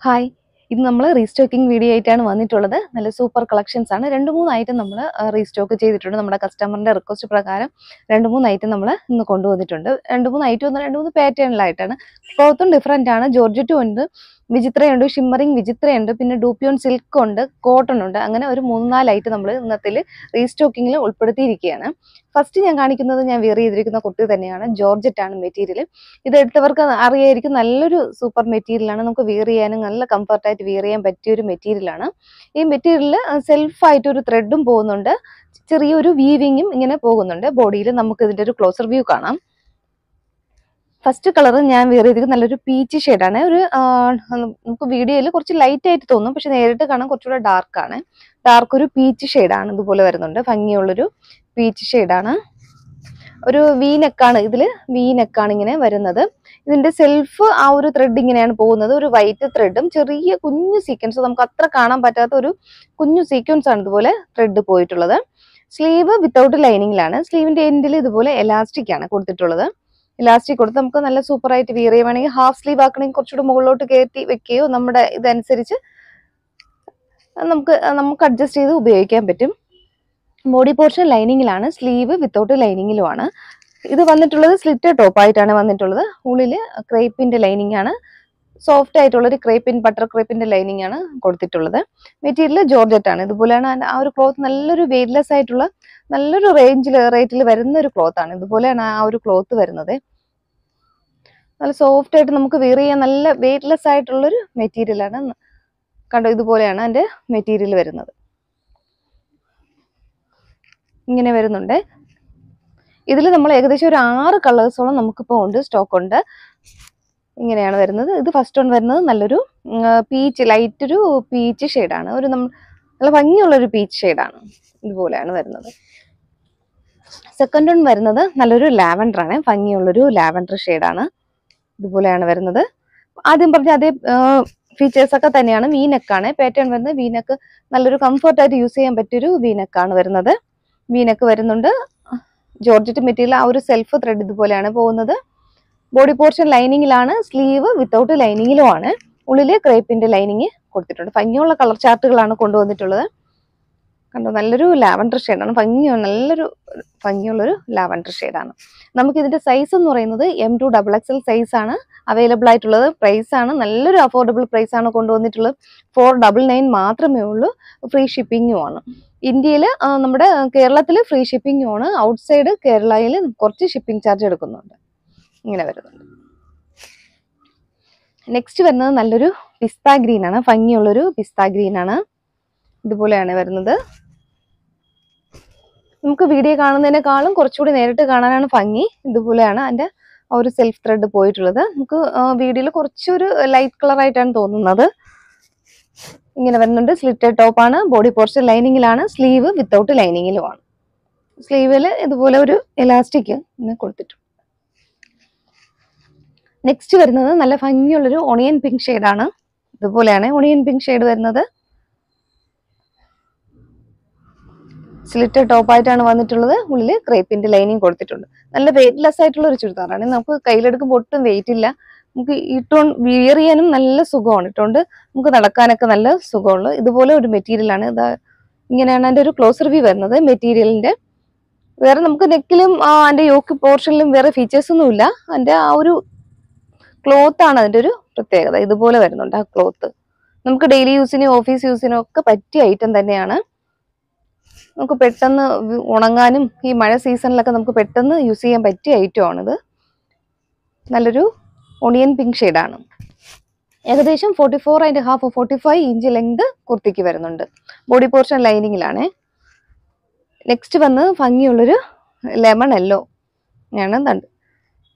Hi, ഇത് നമ്മൾ restocking video ആയിട്ടാണ് വന്നിട്ടുള്ളത്. നല്ല സൂപ്പർ കളക്ഷൻസ് ആണ്. 2-3 ഐറ്റം നമ്മൾ റീസ്റ്റോക്ക് ചെയ്തിട്ടുണ്ട്. നമ്മുടെ കസ്റ്റമറിന്റെ റിക്വസ്റ്റ് പ്രകാരം 2-3 ഐറ്റം നമ്മൾ ഇന്ന് കൊണ്ടുവന്നിട്ടുണ്ട്. 2-3 ഐറ്റം ഒന്ന് 2-3 പാറ്റേണിലായിട്ടാണ്. ക്ലോത്തും ഡിഫറെന്റ് ആണ്. ജോർജറ്റും ഉണ്ട്, വിചിത്രയുണ്ട്, ഷിമ്മറിംഗ് വിചിത്രയുണ്ട്, പിന്നെ ഡൂപ്പിയോൺ സിൽക്ക് ഉണ്ട്, കോട്ടൺ ഉണ്ട്. അങ്ങനെ ഒരു 3-4 ഐറ്റം നമ്മൾ ഇന്നത്തിൽ റീസ്റ്റോക്കിങ്ങിൽ ഉൾപ്പെടുത്തിയിരിക്കുകയാണ്. ഫസ്റ്റ് ഞാൻ കാണിക്കുന്നത് ഞാൻ വെയർ ചെയ്തിരിക്കുന്ന കുർത്തി തന്നെയാണ്. ജോർജറ്റ് ആണ് മെറ്റീരിയൽ. ഇത് എടുത്തവർക്ക് അറിയായിരിക്കും, നല്ലൊരു സൂപ്പർ മെറ്റീരിയലാണ്. നമുക്ക് വെയർ ചെയ്യാനും നല്ല കംഫർട്ടായിട്ട് വെയർ ചെയ്യാൻ പറ്റിയ ഒരു മെറ്റീരിയലാണ്. ഈ മെറ്റീരിയലിൽ സെൽഫായിട്ട് ഒരു ത്രെഡും പോകുന്നുണ്ട്, ചെറിയൊരു വീവിങ്ങും ഇങ്ങനെ പോകുന്നുണ്ട്. ബോഡിയിൽ നമുക്ക് ഇതിന്റെ ഒരു ക്ലോസർ വ്യൂ കാണാം. ഫസ്റ്റ് കളർ ഞാൻ വെയർ ചെയ്തിരിക്കുന്നത് നല്ലൊരു പീച്ച് ഷെയ്ഡാണ്. നമുക്ക് വീഡിയോയിൽ കുറച്ച് ലൈറ്റ് ആയിട്ട് തോന്നും, പക്ഷെ നേരിട്ട് കാണാൻ കുറച്ചുകൂടെ ഡാർക്കാണ്. ഡാർക്ക് ഒരു പീച്ച് ഷെയ്ഡാണ് ഇതുപോലെ വരുന്നുണ്ട്. ഭംഗിയുള്ളൊരു പീച്ച് ഷെയ്ഡാണ്. ഒരു വി നെക്കാണ്, ഇതില് വി നെക്കാണ് ഇങ്ങനെ വരുന്നത്. ഇതിന്റെ സെൽഫ് ആ ഒരു ത്രെഡ് ഇങ്ങനെയാണ് പോകുന്നത്. ഒരു വൈറ്റ് ത്രെഡും ചെറിയ കുഞ്ഞു സീക്വൻസ്, നമുക്ക് അത്ര കാണാൻ പറ്റാത്ത ഒരു കുഞ്ഞു സീക്വൻസ് ആണ് ഇതുപോലെ ത്രെഡ് പോയിട്ടുള്ളത്. Sleeve without ലൈനിങ്ങിലാണ്. സ്ലീവിന്റെ എൻഡിൽ ഇതുപോലെ എലാസ്റ്റിക് ആണ് കൊടുത്തിട്ടുള്ളത്. ഇലാസ്റ്റിക് കൊടുത്ത് നമുക്ക് നല്ല സൂപ്പർ ആയിട്ട് വെയർ ചെയ്യുവാണെങ്കിൽ, ഹാഫ് സ്ലീവ് ആക്കണമെങ്കിൽ കുറച്ചുകൂടി മുകളിലോട്ട് കയറ്റി വെക്കുകയോ നമ്മുടെ ഇതനുസരിച്ച് നമുക്ക് അഡ്ജസ്റ്റ് ചെയ്ത് ഉപയോഗിക്കാൻ പറ്റും. ബോഡി പോർഷൻ ലൈനിങ്ങിലാണ്, സ്ലീവ് വിത്തൗട്ട് ലൈനിങ്ങിലുമാണ്. ഇത് വന്നിട്ടുള്ളത് സ്ലിറ്റ് ടോപ്പ് ആയിട്ടാണ് വന്നിട്ടുള്ളത്. ഉള്ളില് ക്രേപ്പിന്റെ ലൈനിങ് ആണ്. സോഫ്റ്റ് ആയിട്ടുള്ളൊരു ക്രേപ്പിൻ, ബട്ടർ ക്രേപ്പിന്റെ ലൈനിങ് ആണ് കൊടുത്തിട്ടുള്ളത്. മെറ്റീരിയൽ ജോർജറ്റ് ആണ്. ഇതുപോലെയാണ് ആ ഒരു ക്ലോത്ത്. നല്ലൊരു വെയിറ്റ്ലെസ് ആയിട്ടുള്ള നല്ലൊരു റേറ്റിൽ വരുന്ന ഒരു ക്ലോത്ത് ആണ്. ഇതുപോലെയാണ് ആ ഒരു ക്ലോത്ത് വരുന്നത്. നല്ല സോഫ്റ്റ് ആയിട്ട് നമുക്ക് വെയർ ചെയ്യാൻ നല്ല വെയിറ്റ്ലെസ് ആയിട്ടുള്ളൊരു മെറ്റീരിയൽ ആണ്. കണ്ടോ, ഇതുപോലെയാണ് അതിന്റെ മെറ്റീരിയൽ വരുന്നത്. ഇങ്ങനെ വരുന്നുണ്ട്. ഇതിൽ നമ്മൾ ഏകദേശം ഒരു 6 കളേഴ്സോളം നമുക്കിപ്പോൾ ഉണ്ട്, സ്റ്റോക്ക് ഉണ്ട്. ഇങ്ങനെയാണ് വരുന്നത്. ഇത് ഫസ്റ്റ് വൺ വരുന്നത് നല്ലൊരു പീച്ച്, ലൈറ്റ് ഒരു പീച്ച് ഷെയ്ഡാണ്. ഒരു നല്ല ഭംഗിയുള്ളൊരു പീച്ച് ഷെയ്ഡാണ്. ഇതുപോലെയാണ് വരുന്നത്. സെക്കൻഡ് വൺ വരുന്നത് നല്ലൊരു ലാവൻഡർ ആണ്. ഭംഗിയുള്ളൊരു ലാവൻഡർ ഷെയ്ഡാണ്. ഇതുപോലെയാണ് വരുന്നത്. ആദ്യം പറഞ്ഞ അതേ ഫീച്ചേഴ്സ് ഒക്കെ തന്നെയാണ്. വീനെക്കാണ് പാറ്റേൺ വരുന്നത്. വീനെക്ക് നല്ലൊരു കംഫർട്ടായിട്ട് യൂസ് ചെയ്യാൻ പറ്റിയൊരു വീനെക്കാണ് വരുന്നത്. വീനെക്ക് വരുന്നുണ്ട്. ജോർജറ്റ് മെറ്റീരിയൽ, ആ ഒരു സെൽഫ് ത്രെഡ് ഇതുപോലെയാണ് പോകുന്നത്. ബോഡി പോർഷൻ ലൈനിങ്ങിലാണ്, സ്ലീവ് വിത്തൗട്ട് ലൈനിങ്ങിലുമാണ്. ഉള്ളില് ക്രേപ്പിന്റെ ലൈനിങ് കൊടുത്തിട്ടുണ്ട്. ഭംഗിയുള്ള കളർ ചാർട്ടുകളാണ് കൊണ്ടുവന്നിട്ടുള്ളത്. കണ്ടോ, നല്ലൊരു ലാവൻഡർ ഷെയ്ഡാണ്. നല്ലൊരു ഭംഗിയുള്ളൊരു ലാവൻഡർ ഷെയ്ഡാണ്. നമുക്ക് ഇതിന്റെ സൈസ് എന്ന് പറയുന്നത് M2 XXL സൈസ് ആണ് അവൈലബിൾ ആയിട്ടുള്ളത്. പ്രൈസ് ആണ് നല്ലൊരു അഫോർഡബിൾ പ്രൈസ് ആണ് കൊണ്ടുവന്നിട്ടുള്ളത്. 499 മാത്രമേ ഉള്ളൂ. ഫ്രീ ഷിപ്പിംഗും ആണ്. ഇന്ത്യയിൽ, നമ്മുടെ കേരളത്തിൽ ഫ്രീ ഷിപ്പിംഗും ആണ്. ഔട്ട്സൈഡ് കേരളയിൽ കുറച്ച് ഷിപ്പിംഗ് ചാർജ് എടുക്കുന്നുണ്ട്. ഇങ്ങനെ വരുന്നുണ്ട്. നെക്സ്റ്റ് വരുന്നത് നല്ലൊരു പിസ്ത ഗ്രീൻ ആണ്. ഭംഗിയുള്ളൊരു പിസ്ത ഗ്രീൻ ആണ്. ഇതുപോലെയാണ് വരുന്നത്. നമുക്ക് വീഡിയോ കാണുന്നതിനേക്കാളും കുറച്ചുകൂടി നേരിട്ട് കാണാനാണ് ഭംഗി. ഇതുപോലെയാണ് അതിന്റെ ആ ഒരു സെൽഫ് ത്രെഡ് പോയിട്ടുള്ളത്. നമുക്ക് വീഡിയോയിൽ കുറച്ചൊരു ലൈറ്റ് കളർ ആയിട്ടാണ് തോന്നുന്നത്. ഇങ്ങനെ വരുന്നുണ്ട്. സ്ലിറ്റ് ടോപ്പ് ആണ്. ബോഡി പോർഷൻ ലൈനിങ്ങിലാണ്. സ്ലീവ് വിത്തൗട്ട് ലൈനിങ്ങിലുമാണ്. സ്ലീവിൽ ഇതുപോലെ ഒരു എലാസ്റ്റിക് ഇങ്ങനെ കൊടുത്തിട്ടുണ്ട്. നെക്സ്റ്റ് വരുന്നത് നല്ല ഭംഗിയുള്ളൊരു ഓണിയൻ പിങ്ക് ഷെയ്ഡാണ്. ഇതുപോലെയാണ് ഓണിയൻ പിങ്ക് ഷെയ്ഡ് വരുന്നത്. സ്ലിറ്റ് ടോപ്പ് ആയിട്ടാണ് വന്നിട്ടുള്ളത്. ഉള്ളില് ക്രേപ്പിന്റെ ലൈനിങ് കൊടുത്തിട്ടുണ്ട്. നല്ല വെയിറ്റ്ലെസ് ആയിട്ടുള്ള ഒരു ചുരിദാറാണ്. നമുക്ക് കയ്യിലെടുക്കുമ്പോൾ ഒട്ടും വെയിറ്റ് ഇല്ല. നമുക്ക് വിയർ ചെയ്യാനും നല്ല സുഖമാണ്. ഇട്ടുകൊണ്ട് നമുക്ക് നടക്കാനൊക്കെ നല്ല സുഖമുള്ളു. ഇതുപോലെ ഒരു മെറ്റീരിയൽ ആണ്. ഇങ്ങനെയാണ് അതിന്റെ ഒരു ക്ലോസർ വ്യൂ വരുന്നത് മെറ്റീരിയലിന്റെ. വേറെ നമുക്ക് നെക്കിലും അതിന്റെ യോക്ക് പോർഷനിലും വേറെ ഫീച്ചേഴ്സ് ഒന്നും ഇല്ല. അതിന്റെ ആ ഒരു ക്ലോത്ത് ആണ് അതിന്റെ ഒരു പ്രത്യേകത. ഇതുപോലെ വരുന്നുണ്ട് ആ ക്ലോത്ത്. നമുക്ക് ഡെയിലി യൂസിനും ഓഫീസ് യൂസിനും ഒക്കെ പറ്റിയ ഐറ്റം തന്നെയാണ്. നമുക്ക് പെട്ടെന്ന് ഉണങ്ങാനും ഈ മഴ സീസണിലൊക്കെ നമുക്ക് പെട്ടെന്ന് യൂസ് ചെയ്യാൻ പറ്റിയ ഐറ്റം ആണിത്. നല്ലൊരു ഓണിയൻ പിങ്ക് ഷെയ്ഡാണ്. ഏകദേശം 44.5 45 ഇഞ്ച് ലെങ്ത് കുർത്തിക്ക് വരുന്നുണ്ട്. Body portion ലൈനിങ്ങിലാണ്. നെക്സ്റ്റ് വന്ന് ഭംഗിയുള്ളൊരു ലെമൺ യെല്ലോ ആണ്.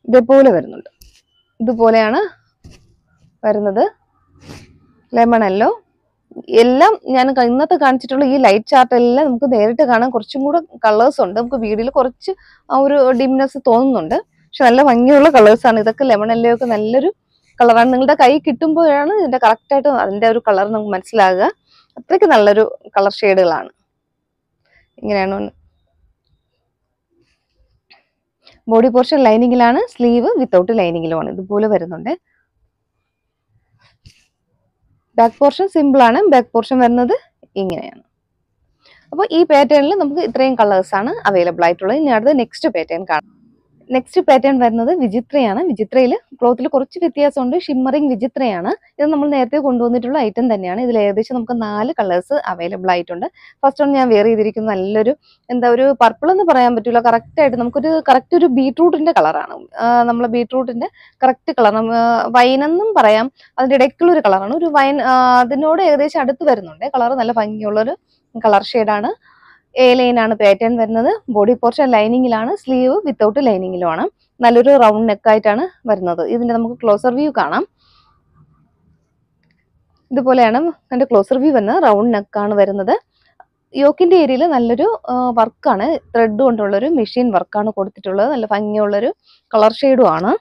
ഇതേപോലെ വരുന്നുണ്ട്. ഇതുപോലെയാണ് വരുന്നത്. Lemon yellow. എല്ലാം ഞാൻ ഇന്നത്തെ കാണിച്ചിട്ടുള്ള ഈ ലൈറ്റ് ചാർട്ട് എല്ലാം നമുക്ക് നേരിട്ട് കാണാൻ കുറച്ചും കൂടെ കളേഴ്സ് ഉണ്ട്. നമുക്ക് വീഡിയോയിൽ കുറച്ച് ആ ഒരു ഡിംനെസ് തോന്നുന്നുണ്ട്, പക്ഷെ നല്ല ഭംഗിയുള്ള കളേഴ്സ് ആണ്. ഇതൊക്കെ ലെമൺ യെല്ലോ ഒക്കെ നല്ലൊരു കളറാണ്. നിങ്ങളുടെ കൈ കിട്ടുമ്പോഴാണ് ഇതിന്റെ കറക്റ്റ് ആയിട്ട് അതിന്റെ ഒരു കളർ നമുക്ക് മനസ്സിലാകുക. അത്രയ്ക്ക് നല്ലൊരു കളർ ഷെയ്ഡുകളാണ്. ഇങ്ങനെയാണ്. ബോഡി പോർഷൻ ലൈനിങ്ങിലാണ്. സ്ലീവ് വിത്തൗട്ട് ലൈനിങ്ങിലുമാണ്. ഇതുപോലെ വരുന്നുണ്ട്. ബാക്ക് പോർഷൻ സിമ്പിൾ ആണ്. ബാക്ക് പോർഷൻ വരുന്നത് ഇങ്ങനെയാണ്. അപ്പോൾ ഈ പാറ്റേണിൽ നമുക്ക് ഇത്രയും കളേഴ്സ് ആണ് അവൈലബിൾ ആയിട്ടുള്ളത്. ഇനി അടുത്ത നെക്സ്റ്റ് പാറ്റേൺ കാണാം. നെക്സ്റ്റ് പാറ്റേൺ വരുന്നത് വിചിത്രയാണ്. വിചിത്രയിൽ ക്ലോത്തിൽ കുറച്ച് വ്യത്യാസമുണ്ട്. ഷിമ്മറിങ് വിചിത്രയാണ്. ഇത് നമ്മൾ നേരത്തെ കൊണ്ടുവന്നിട്ടുള്ള ഐറ്റം തന്നെയാണ്. ഇതിൽ ഏകദേശം നമുക്ക് 4 കളേഴ്സ് അവൈലബിൾ ആയിട്ടുണ്ട്. ഫസ്റ്റ് ഒന്ന് ഞാൻ വെയർ ചെയ്തിരിക്കുന്നത് നല്ലൊരു ഒരു പർപ്പിൾ എന്ന് പറയാൻ പറ്റില്ല, കറക്റ്റ് ആയിട്ട് നമുക്കൊരു കറക്റ്റ് ഒരു ബീട്രൂട്ടിന്റെ കളറാണ്. നമ്മളെ ബീട്രൂട്ടിന്റെ കറക്റ്റ് കളർ, വൈനെന്നും പറയാം. അതിന്റെ ഇടയ്ക്കുള്ള ഒരു കളറാണ്. ഒരു വൈൻ അതിനോട് ഏകദേശം അടുത്ത് വരുന്നുണ്ട്. കളർ നല്ല ഭംഗിയുള്ളൊരു കളർ ഷെയ്ഡാണ്. എ ലൈനാണ് പാറ്റേൺ വരുന്നത്. ബോഡി പോർഷൻ ലൈനിങ്ങിലാണ്, സ്ലീവ് വിത്തൗട്ട് ലൈനിങ്ങിലുമാണ്. നല്ലൊരു റൗണ്ട് നെക്കായിട്ടാണ് വരുന്നത്. ഇതിന്റെ നമുക്ക് ക്ലോസർ വ്യൂ കാണാം. ഇതുപോലെയാണ് അതിന്റെ ക്ലോസർ വ്യൂ വരുന്നത്. റൗണ്ട് നെക്കാണ് വരുന്നത്. യോക്കിന്റെ ഏരിയയിൽ നല്ലൊരു വർക്കാണ്, ത്രെഡ് കൊണ്ടുള്ളൊരു മെഷീൻ വർക്കാണ് കൊടുത്തിട്ടുള്ളത്. നല്ല ഭംഗിയുള്ളൊരു കളർ ഷെയ്ഡും ആണ്.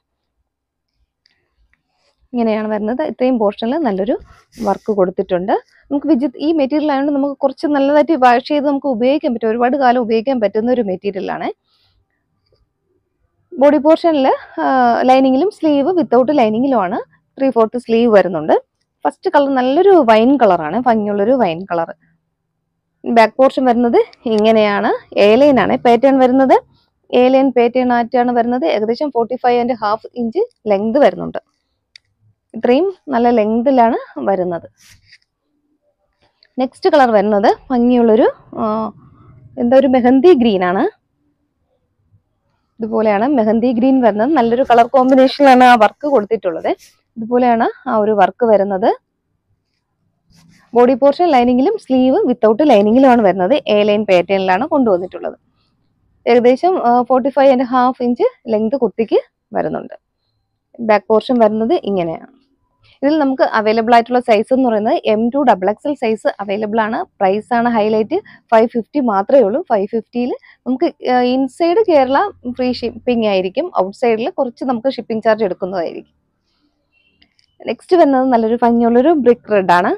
ഇങ്ങനെയാണ് വരുന്നത്. ഇത്രയും പോർഷനിൽ നല്ലൊരു വർക്ക് കൊടുത്തിട്ടുണ്ട്. നമുക്ക് ഈ മെറ്റീരിയൽ ആയതുകൊണ്ട് നമുക്ക് കുറച്ച് നല്ലതായിട്ട് വാഷ് ചെയ്ത് നമുക്ക് ഉപയോഗിക്കാൻ പറ്റും. ഒരുപാട് കാലം ഉപയോഗിക്കാൻ പറ്റുന്ന ഒരു മെറ്റീരിയലാണ്. ബോഡി പോർഷനിൽ ലൈനിങ്ങിലും സ്ലീവ് വിത്തൗട്ട് ലൈനിങ്ങിലുമാണ്. 3/4 സ്ലീവ് വരുന്നുണ്ട്. ഫസ്റ്റ് കളർ നല്ലൊരു വൈൻ കളറാണ്, ഭംഗിയുള്ളൊരു വൈൻ കളർ. ബാക്ക് പോർഷൻ വരുന്നത് ഇങ്ങനെയാണ്. എ ലൈൻ ആണ് പാറ്റേൺ വരുന്നത്. എ ലൈൻ പാറ്റേൺ ആയിട്ടാണ് വരുന്നത്. ഏകദേശം 45.5 ഇഞ്ച് ലെങ്ത് വരുന്നുണ്ട്. ഇത്രയും നല്ല ലെങ്തിലാണ് വരുന്നത്. നെക്സ്റ്റ് കളർ വരുന്നത് ഭംഗിയുള്ളൊരു ഒരു മെഹന്തി ഗ്രീൻ ആണ്. ഇതുപോലെയാണ് മെഹന്തി ഗ്രീൻ വരുന്നത്. നല്ലൊരു കളർ കോമ്പിനേഷനിലാണ് ആ വർക്ക് കൊടുത്തിട്ടുള്ളത്. ഇതുപോലെയാണ് ആ ഒരു വർക്ക് വരുന്നത്. ബോഡി പോർഷൻ ലൈനിങ്ങിലും സ്ലീവ് വിത്തൗട്ട് ലൈനിങ്ങിലുമാണ് വരുന്നത്. എ ലൈൻ പാറ്റേണിലാണ് കൊണ്ടുവന്നിട്ടുള്ളത്. ഏകദേശം 45.5 ഇഞ്ച് ലെങ്ത് കുർത്തിക്ക് വരുന്നുണ്ട്. ബാക്ക് പോർഷൻ വരുന്നത് ഇങ്ങനെയാണ്. ഇതിൽ നമുക്ക് അവൈലബിൾ ആയിട്ടുള്ള സൈസ് എന്ന് പറയുന്നത് M2 XXL സൈസ് അവൈലബിൾ ആണ്. പ്രൈസ് ആണ് ഹൈലൈറ്റ്. 550 മാത്രമേ ഉള്ളൂ. 550ൽ നമുക്ക് ഇൻസൈഡ് കേരള ഫ്രീ ഷിപ്പിംഗ് ആയിരിക്കും. ഔട്ട്സൈഡിൽ കുറച്ച് നമുക്ക് ഷിപ്പിംഗ് ചാർജ് എടുക്കുന്നതായിരിക്കും. നെക്സ്റ്റ് വരുന്നത് നല്ലൊരു ഭംഗിയുള്ളൊരു ബ്രിക്ക് റെഡ് ആണ്.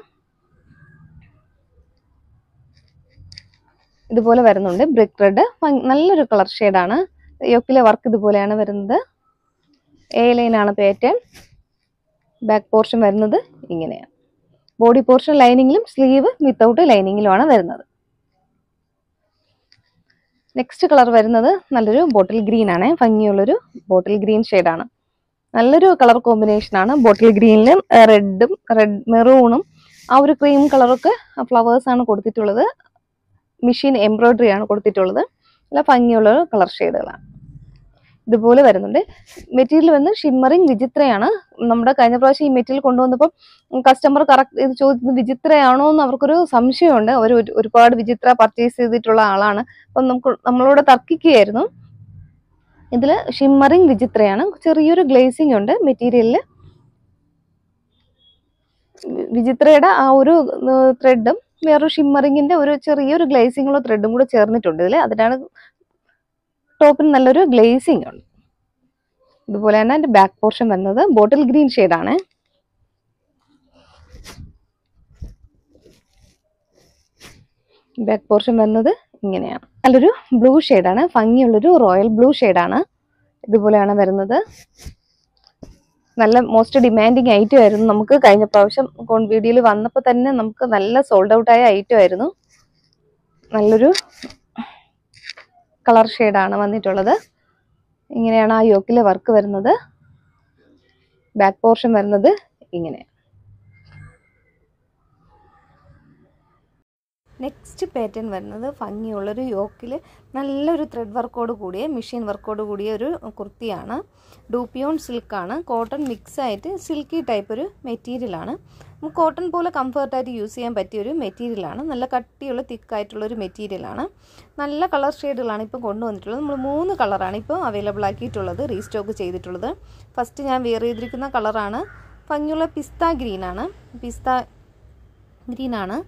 ഇതുപോലെ വരുന്നുണ്ട് ബ്രിക്ക് റെഡ്. നല്ലൊരു കളർ ഷെയ്ഡാണ്. യോക്കിലെ വർക്ക് ഇതുപോലെയാണ് വരുന്നത്. എ ലൈൻ ആണ് പാറ്റേൺ. ബാക്ക് പോർഷൻ വരുന്നത് ഇങ്ങനെയാണ്. ബോഡി പോർഷൻ ലൈനിങ്ങിലും സ്ലീവ് വിത്തൗട്ട് ലൈനിങ്ങിലുമാണ് വരുന്നത്. നെക്സ്റ്റ് കളർ വരുന്നത് നല്ലൊരു ബോട്ടിൽ ഗ്രീൻ ആണ്. ഭംഗിയുള്ളൊരു ബോട്ടിൽ ഗ്രീൻ ഷെയ്ഡാണ്. നല്ലൊരു കളർ കോമ്പിനേഷൻ ആണ്. ബോട്ടിൽ ഗ്രീനിലും റെഡും മെറൂണും ആ ഒരു ക്രീം കളറൊക്കെ ഫ്ലവേഴ്സ് ആണ് കൊടുത്തിട്ടുള്ളത്. മെഷീൻ എംബ്രോയിഡറി ആണ് കൊടുത്തിട്ടുള്ളത്. നല്ല ഭംഗിയുള്ളൊരു കളർ ഷെയ്ഡുകളാണ്. ഇതുപോലെ വരുന്നുണ്ട്. മെറ്റീരിയൽ വന്ന് ഷിമ്മറിങ് വിചിത്രയാണ്. നമ്മുടെ കഴിഞ്ഞ പ്രാവശ്യം ഈ മെറ്റീരിയൽ കൊണ്ടുവന്നപ്പോൾ കസ്റ്റമർ കറക്റ്റ് ഇത് ചോദിച്ചത് വിചിത്രയാണോ എന്ന് അവർക്കൊരു സംശയമുണ്ട്. അവർ ഒരുപാട് വിചിത്ര പർച്ചേസ് ചെയ്തിട്ടുള്ള ആളാണ്. അപ്പം നമ്മളോട് തർക്കിക്കുകയായിരുന്നു. ഇതിൽ ഷിമ്മറിങ് വിചിത്രയാണ്. ചെറിയൊരു ഗ്ലേസിംഗ് ഉണ്ട് മെറ്റീരിയലിൽ. വിചിത്രയുടെ ആ ഒരു ത്രെഡും വേറൊരു ഷിമ്മറിങ്ങിന്റെ ഒരു ചെറിയൊരു ഗ്ലേസിംഗുള്ള ത്രെഡും കൂടെ ചേർന്നിട്ടുണ്ട് ഇതിൽ. അതിനാണ് ടോപ്പിന് നല്ലൊരു ഗ്ലേസിംഗ് ഉണ്ട്. ഇതുപോലെ തന്നെ അതിന്റെ ബാക്ക് പോർഷൻ വരുന്നത് ബോട്ടിൽ ഗ്രീൻ ഷെയ്ഡാണ്. ബാക്ക് പോർഷൻ വരുന്നത് ഇങ്ങനെയാണ്. നല്ലൊരു ബ്ലൂ ഷെയ്ഡാണ്. ഭംഗിയുള്ളൊരു റോയൽ ബ്ലൂ ഷെയ്ഡാണ്. ഇതുപോലെയാണ് വരുന്നത്. നല്ല മോസ്റ്റ് ഡിമാൻഡിങ് ഐറ്റം ആയിരുന്നു. നമുക്ക് കഴിഞ്ഞ പ്രാവശ്യം വീഡിയോയിൽ വന്നപ്പോൾ തന്നെ നമുക്ക് നല്ല സോൾഡ് ഔട്ട് ആയ ഐറ്റം ആയിരുന്നു. നല്ലൊരു കളർ ഷെയ്ഡാണ് വന്നിട്ടുള്ളത്. ഇങ്ങനെയാണ് ആ യോക്കിലെ വർക്ക് വരുന്നത്. ബാക്ക് പോർഷൻ വരുന്നത് ഇങ്ങനെ. നെക്സ്റ്റ് പാറ്റേൺ വരുന്നത് ഭംഗിയുള്ളൊരു യോക്കിൽ നല്ലൊരു ത്രെഡ് വർക്കോട് കൂടിയ മെഷീൻ വർക്കോട് കൂടിയ ഒരു കുർത്തിയാണ്. ഡൂപ്പിയോൺ സിൽക്കാണ്. കോട്ടൺ മിക്സ് ആയിട്ട് സിൽക്കി ടൈപ്പ് ഒരു മെറ്റീരിയലാണ്. നമുക്ക് കോട്ടൺ പോലെ കംഫർട്ടായിട്ട് യൂസ് ചെയ്യാൻ പറ്റിയൊരു മെറ്റീരിയലാണ്. നല്ല കട്ടിയുള്ള തിക്കായിട്ടുള്ളൊരു മെറ്റീരിയലാണ്. നല്ല കളർ ഷെയ്ഡുകളാണ് ഇപ്പോൾ കൊണ്ടുവന്നിട്ടുള്ളത്. നമ്മൾ 3 കളറാണ് ഇപ്പോൾ അവൈലബിൾ ആക്കിയിട്ടുള്ളത്, റീസ്റ്റോക്ക് ചെയ്തിട്ടുള്ളത്. ഫസ്റ്റ് ഞാൻ വെയർ ചെയ്തിരിക്കുന്ന കളറാണ് ഭംഗിയുള്ള പിസ്ത ഗ്രീനാണ്.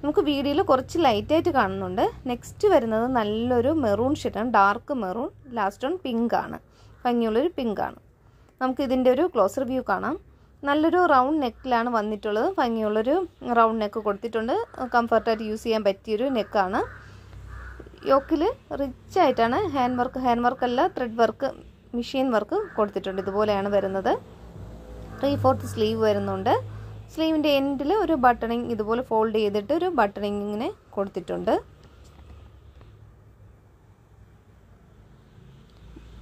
നമുക്ക് വീഡിയോയിൽ കുറച്ച് ലൈറ്റായിട്ട് കാണുന്നുണ്ട്. നെക്സ്റ്റ് വരുന്നത് നല്ലൊരു മെറൂൺ ഷെയ്ഡാണ്. Dark maroon, last on pink ആണ്. ഭംഗിയുള്ളൊരു പിങ്ക് ആണ്. നമുക്ക് ഇതിൻ്റെ ഒരു ക്ലോസർ വ്യൂ കാണാം. നല്ലൊരു റൗണ്ട് നെക്കിലാണ് വന്നിട്ടുള്ളത്. ഭംഗിയുള്ളൊരു റൗണ്ട് നെക്ക് കൊടുത്തിട്ടുണ്ട്. കംഫർട്ടായിട്ട് യൂസ് ചെയ്യാൻ പറ്റിയൊരു നെക്കാണ്. യോക്കിൽ റിച്ച് ആയിട്ടാണ് ഹാൻഡ് വർക്കല്ല ത്രെഡ് വർക്ക്, മെഷീൻ വർക്ക് കൊടുത്തിട്ടുണ്ട്. ഇതുപോലെയാണ് വരുന്നത്. 3/4 സ്ലീവ് വരുന്നുണ്ട്. സ്ലീവിൻ്റെ എൻഡിൽ ഒരു ബട്ടണിങ് ഇതുപോലെ ഫോൾഡ് ചെയ്തിട്ട് ഒരു ബട്ടണിങ് ഇങ്ങനെ കൊടുത്തിട്ടുണ്ട്.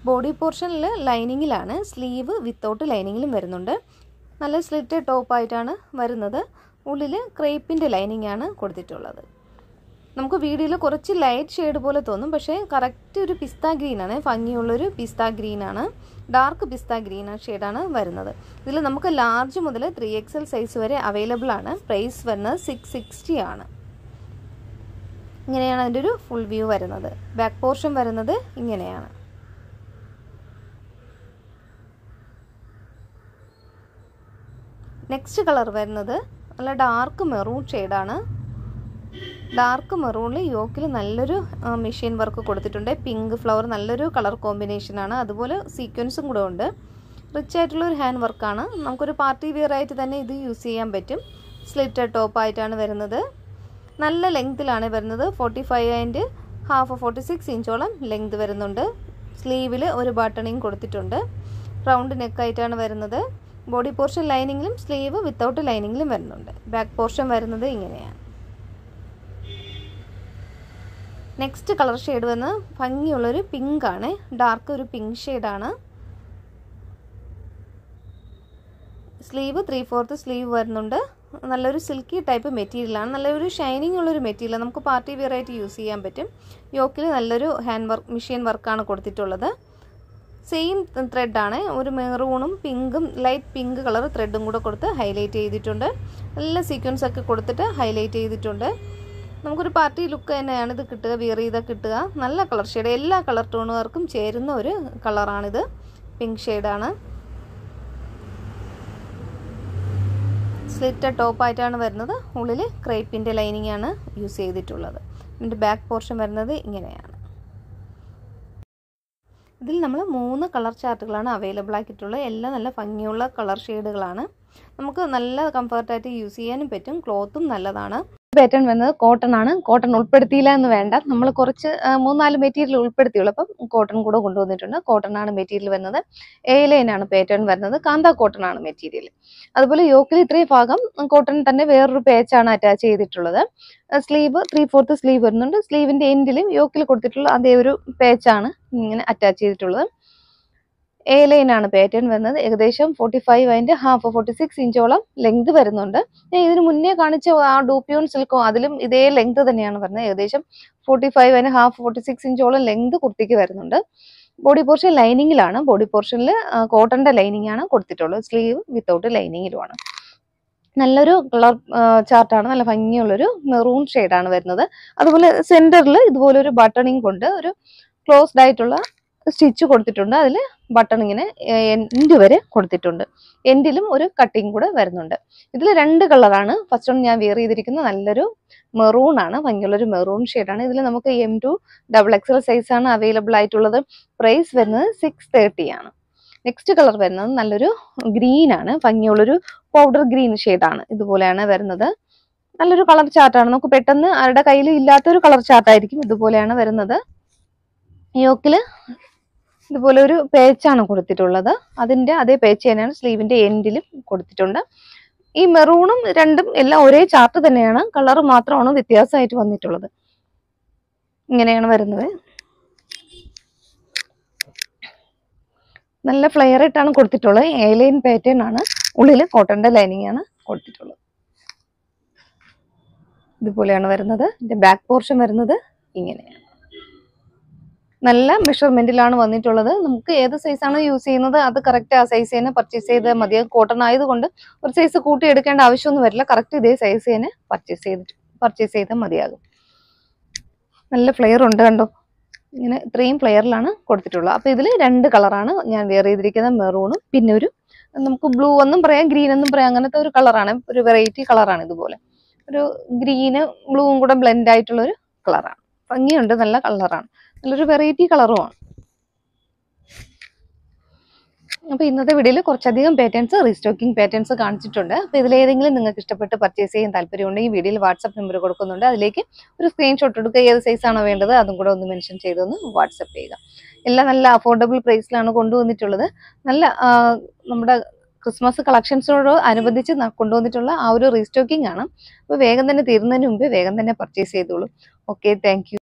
ബോഡി പോർഷനിൽ ലൈനിങ്ങിലാണ്, സ്ലീവ് വിത്തൗട്ട് ലൈനിങ്ങിലും വരുന്നുണ്ട്. നല്ല സ്ലിറ്റഡ് ടോപ്പായിട്ടാണ് വരുന്നത്. ഉള്ളിൽ ക്രേപ്പിൻ്റെ ലൈനിങ് ആണ് കൊടുത്തിട്ടുള്ളത്. നമുക്ക് വീഡിയോയിൽ കുറച്ച് ലൈറ്റ് ഷെയ്ഡ് പോലെ തോന്നും, പക്ഷേ കറക്റ്റ് ഒരു പിസ്ത ഗ്രീനാണ്, ഭംഗിയുള്ളൊരു പിസ്ത ഗ്രീനാണ്, ഡാർക്ക് പിസ്ത ഗ്രീൻ ഷെയ്ഡാണ് വരുന്നത്. ഇതിൽ നമുക്ക് ലാർജ് മുതൽ 3XL സൈസ് വരെ അവൈലബിൾ ആണ്. പ്രൈസ് വരുന്നത് 660 ആണ്. ഇങ്ങനെയാണ് അതിൻ്റെ ഒരു ഫുൾ വ്യൂ വരുന്നത്. ബാക്ക് പോർഷൻ വരുന്നത് ഇങ്ങനെയാണ്. നെക്സ്റ്റ് കളർ വരുന്നത് നല്ല ഡാർക്ക് മെറൂൺ ഷെയ്ഡാണ്. ഡാർക്ക് മെറൂണിൽ യോക്കിൽ നല്ലൊരു മെഷീൻ വർക്ക് കൊടുത്തിട്ടുണ്ട്. പിങ്ക് ഫ്ലവർ നല്ലൊരു കളർ കോമ്പിനേഷനാണ്. അതുപോലെ സീക്വൻസും കൂടെ ഉണ്ട്. റിച്ച് ആയിട്ടുള്ളൊരു ഹാൻഡ് വർക്കാണ്. നമുക്കൊരു പാർട്ടി വെയർ ആയിട്ട് തന്നെ ഇത് യൂസ് ചെയ്യാൻ പറ്റും. സ്ലിറ്റഡ് ടോപ്പായിട്ടാണ് വരുന്നത്. നല്ല ലെങ്ത്തിലാണ് വരുന്നത്. 45 1/2 46 ഇഞ്ചോളം ലെങ്ത് വരുന്നുണ്ട്. സ്ലീവിൽ ഒരു ബട്ടണിങ് കൊടുത്തിട്ടുണ്ട്. റൗണ്ട് നെക്കായിട്ടാണ് വരുന്നത്. ബോഡി പോർഷൻ ലൈനിങ്ങിലും സ്ലീവ് വിത്തൗട്ട് ലൈനിങ്ങിലും വരുന്നുണ്ട്. ബാക്ക് പോർഷൻ വരുന്നത് ഇങ്ങനെയാണ്. നെക്സ്റ്റ് കളർ ഷെയ്ഡ് വന്ന് ഭംഗിയുള്ളൊരു പിങ്ക് ആണ്. ഡാർക്ക് ഒരു പിങ്ക് ഷെയ്ഡാണ്. സ്ലീവ് 3/4 സ്ലീവ് വരുന്നുണ്ട്. നല്ലൊരു സിൽക്കി ടൈപ്പ് മെറ്റീരിയലാണ്. നല്ലൊരു ഷൈനിങ് ഉള്ളൊരു മെറ്റീരിയൽ, നമുക്ക് പാർട്ടി വെയർ ആയിട്ട് യൂസ് ചെയ്യാൻ പറ്റും. യോക്കിൽ നല്ലൊരു ഹാൻഡ് വർക്ക് മെഷീൻ വർക്കാണ് കൊടുത്തിട്ടുള്ളത്. സെയിം ത്രെഡാണ്. ഒരു മെറൂണും പിങ്കും ലൈറ്റ് പിങ്ക് കളർ ത്രെഡും കൂടെ കൊടുത്ത് ഹൈലൈറ്റ് ചെയ്തിട്ടുണ്ട്. നല്ല സീക്വൻസ് ഒക്കെ കൊടുത്തിട്ട് ഹൈലൈറ്റ് ചെയ്തിട്ടുണ്ട്. നമുക്കൊരു പാർട്ടി ലുക്ക് തന്നെയാണ് ഇത് കിട്ടുക, വിയർ ചെയ്താൽ കിട്ടുക. നല്ല കളർ ഷെയ്ഡ്, എല്ലാ കളർ ടോണുകാർക്കും ചേരുന്ന ഒരു കളറാണിത്. പിങ്ക് ഷെയ്ഡാണ്. സ്ലിറ്റഡ് ടോപ്പായിട്ടാണ് വരുന്നത്. ഉള്ളിൽ ക്രേപ്പിൻ്റെ ലൈനിങ് ആണ് യൂസ് ചെയ്തിട്ടുള്ളത്. ഇതിൻ്റെ ബാക്ക് പോർഷൻ വരുന്നത് ഇങ്ങനെയാണ്. ഇതിൽ നമ്മൾ 3 കളർ ചാർട്ടുകളാണ് അവൈലബിൾ ആക്കിയിട്ടുള്ളത്. എല്ലാം നല്ല ഭംഗിയുള്ള കളർ ഷെയ്ഡുകളാണ്. നമുക്ക് നല്ല കംഫർട്ടായിട്ട് യൂസ് ചെയ്യാനും പറ്റും. ക്ലോത്തും നല്ലതാണ്. പാറ്റേൺ വരുന്നത് കോട്ടൺ ആണ്. കോട്ടൺ ഉൾപ്പെടുത്തിയില്ല എന്ന് വേണ്ട, നമ്മൾ കുറച്ച് 3-4 മെറ്റീരിയൽ ഉൾപ്പെടുത്തിയുള്ളൂ. അപ്പം കോട്ടൺ കൂടെ കൊണ്ടുവന്നിട്ടുണ്ട്. കോട്ടൺ ആണ് മെറ്റീരിയൽ വരുന്നത്. A-line പാറ്റേൺ വരുന്നത്. കാന്ത കോട്ടൺ ആണ് മെറ്റീരിയൽ. അതുപോലെ യോക്കിൽ ഇത്രയും ഭാഗം കോട്ടൺ തന്നെ വേറൊരു പേച്ചാണ് അറ്റാച്ച് ചെയ്തിട്ടുള്ളത്. സ്ലീവ് 3/4 സ്ലീവ് വരുന്നുണ്ട്. സ്ലീവിന്റെ എൻഡിലും യോക്കിൽ കൊടുത്തിട്ടുള്ള അതേ ഒരു പേച്ചാണ് ഇങ്ങനെ അറ്റാച്ച് ചെയ്തിട്ടുള്ളത്. A-line ആണ് പാറ്റേൺ വരുന്നത്. ഏകദേശം 45 and 1/2 46 ഇഞ്ചോളം ലെങ്ത് വരുന്നുണ്ട്. ഞാൻ ഇതിന് മുന്നേ കാണിച്ച ആ ഡൂപ്യൂൺ സിൽക്കോ അതിലും ഇതേ ലെങ്ത് തന്നെയാണ് വരുന്നത്. ഏകദേശം 45 and 1/2 46 ഇഞ്ചോളം ലെങ്ത് കുർത്തിക്ക് വരുന്നുണ്ട്. Body portion ലൈനിങ്ങിലാണ്. ബോഡി പോർഷനിൽ കോട്ടന്റെ ലൈനിങ് ആണ് കൊടുത്തിട്ടുള്ളത്. സ്ലീവ് വിത്തൗട്ട് ലൈനിങ്ങിലുമാണ്. നല്ലൊരു കളർ ചാർട്ടാണ്. നല്ല ഭംഗിയുള്ളൊരു മെറൂൺ ഷെയ്ഡാണ് വരുന്നത്. അതുപോലെ സെന്ററിൽ ഇതുപോലെ ഒരു ബട്ടണിങ് കൊണ്ട് ഒരു ക്ലോസ്ഡ് ആയിട്ടുള്ള സ്റ്റിച്ച് കൊടുത്തിട്ടുണ്ട്. അതിൽ ബട്ടൺ ഇങ്ങനെ എൻഡ് വരെ കൊടുത്തിട്ടുണ്ട്. എൻഡിലും ഒരു കട്ടിങ് കൂടെ വരുന്നുണ്ട്. ഇതിൽ 2 കളറാണ്. ഫസ്റ്റ് വൺ ഞാൻ വെയർ ചെയ്തിരിക്കുന്നത് നല്ലൊരു മെറൂൺ ആണ്. ഭംഗിയുള്ളൊരു മെറൂൺ ഷെയ്ഡാണ്. ഇതിൽ നമുക്ക് M2 XXL സൈസ് ആണ് അവൈലബിൾ ആയിട്ടുള്ളത്. പ്രൈസ് വരുന്നത് 630 ആണ്. നെക്സ്റ്റ് കളർ വരുന്നത് നല്ലൊരു ഗ്രീൻ ആണ്. ഭംഗിയുള്ളൊരു പൗഡർ ഗ്രീൻ ഷെയ്ഡാണ്. ഇതുപോലെയാണ് വരുന്നത്. നല്ലൊരു കളർ ചാർട്ടാണ്. നമുക്ക് പെട്ടെന്ന് ആരുടെ കയ്യിൽ ഇല്ലാത്തൊരു കളർ ചാർട്ടായിരിക്കും. ഇതുപോലെയാണ് വരുന്നത്. യോക്കില് ഇതുപോലെ ഒരു പേച്ചാണ് കൊടുത്തിട്ടുള്ളത്. അതിന്റെ അതേ പേച്ച് തന്നെയാണ് സ്ലീവിന്റെ എൻഡിലും കൊടുത്തിട്ടുണ്ട്. ഈ മെറൂണും രണ്ടും എല്ലാം ഒരേ ചാർട്ട് തന്നെയാണ്. കളർ മാത്രമാണ് വ്യത്യാസമായിട്ട് വന്നിട്ടുള്ളത്. ഇങ്ങനെയാണ് വരുന്നത്. നല്ല ഫ്ലെയർ ആയിട്ടാണ് കൊടുത്തിട്ടുള്ളത്. A-line പാറ്റേൺ ആണ്. ഉള്ളിൽ കോട്ടന്റെ ലൈനിങ് ആണ് കൊടുത്തിട്ടുള്ളത്. ഇതുപോലെയാണ് വരുന്നത്. ഇതിന്റെ ബാക്ക് പോർഷൻ വരുന്നത് ഇങ്ങനെയാണ്. നല്ല മെഷർമെന്റിലാണ് വന്നിട്ടുള്ളത്. നമുക്ക് ഏത് സൈസാണ് യൂസ് ചെയ്യുന്നത് അത് കറക്റ്റ് ആ സൈസ് തന്നെ പർച്ചേസ് ചെയ്താൽ മതി. കോട്ടൺ ആയതുകൊണ്ട് ഒരു സൈസ് കൂട്ടി എടുക്കേണ്ട ആവശ്യമൊന്നും വരില്ല. കറക്റ്റ് ഇതേ സൈസ് തന്നെ പർച്ചേസ് ചെയ്താൽ മതിയാകും. നല്ല ഫ്ലെയർ ഉണ്ട് കണ്ടോ. ഇങ്ങനെ ഇത്രയും ഫ്ലെയറിലാണ് കൊടുത്തിട്ടുള്ളത്. അപ്പൊ ഇതിൽ 2 കളറാണ് ഞാൻ വെയർ ചെയ്തിരിക്കുന്നത്. മെറൂണും പിന്നെ ഒരു നമുക്ക് ബ്ലൂ എന്നും പറയാം, ഗ്രീൻ എന്നും പറയാം. അങ്ങനത്തെ ഒരു കളറാണ്. ഒരു വെറൈറ്റി കളറാണ്. ഇതുപോലെ ഒരു ഗ്രീന് ബ്ലൂവും കൂടെ ബ്ലെൻഡ് ആയിട്ടുള്ള ഒരു കളറാണ്. ഭംഗിയുണ്ട്. നല്ല കളറാണ്. നല്ലൊരു വെറൈറ്റി കളറുമാണ്. അപ്പോൾ ഇന്നത്തെ വീഡിയോയിൽ കുറച്ചധികം പാറ്റേൺസ് റീസ്റ്റോക്കിംഗ് പാറ്റേൺസ് കാണിച്ചിട്ടുണ്ട്. അപ്പോൾ ഇതിലേതെങ്കിലും നിങ്ങൾക്ക് ഇഷ്ടപ്പെട്ട് പർച്ചേസ് ചെയ്യാൻ താല്പര്യമുണ്ടെങ്കിൽ വീഡിയോയിൽ വാട്സ്ആപ്പ് നമ്പർ കൊടുക്കുന്നുണ്ട്. അതിലേക്ക് ഒരു സ്ക്രീൻഷോട്ട് എടുക്കുക. ഏത് സൈസാണോ വേണ്ടത് അതും കൂടെ ഒന്ന് മെൻഷൻ ചെയ്തൊന്ന് വാട്സ്ആപ്പ് ചെയ്യുക. എല്ലാം നല്ല അഫോർഡബിൾ പ്രൈസിലാണ് കൊണ്ടുവന്നിട്ടുള്ളത്. നല്ല നമ്മുടെ ക്രിസ്മസ് കളക്ഷൻസിനോട് അനുബന്ധിച്ച് കൊണ്ടുവന്നിട്ടുള്ള ആ ഒരു റീസ്റ്റോക്കിംഗ് ആണ്. അപ്പോൾ വേഗം തന്നെ തീരുന്നതിന് മുമ്പ് വേഗം തന്നെ പർച്ചേസ് ചെയ്തോളൂ. Okay, thank you.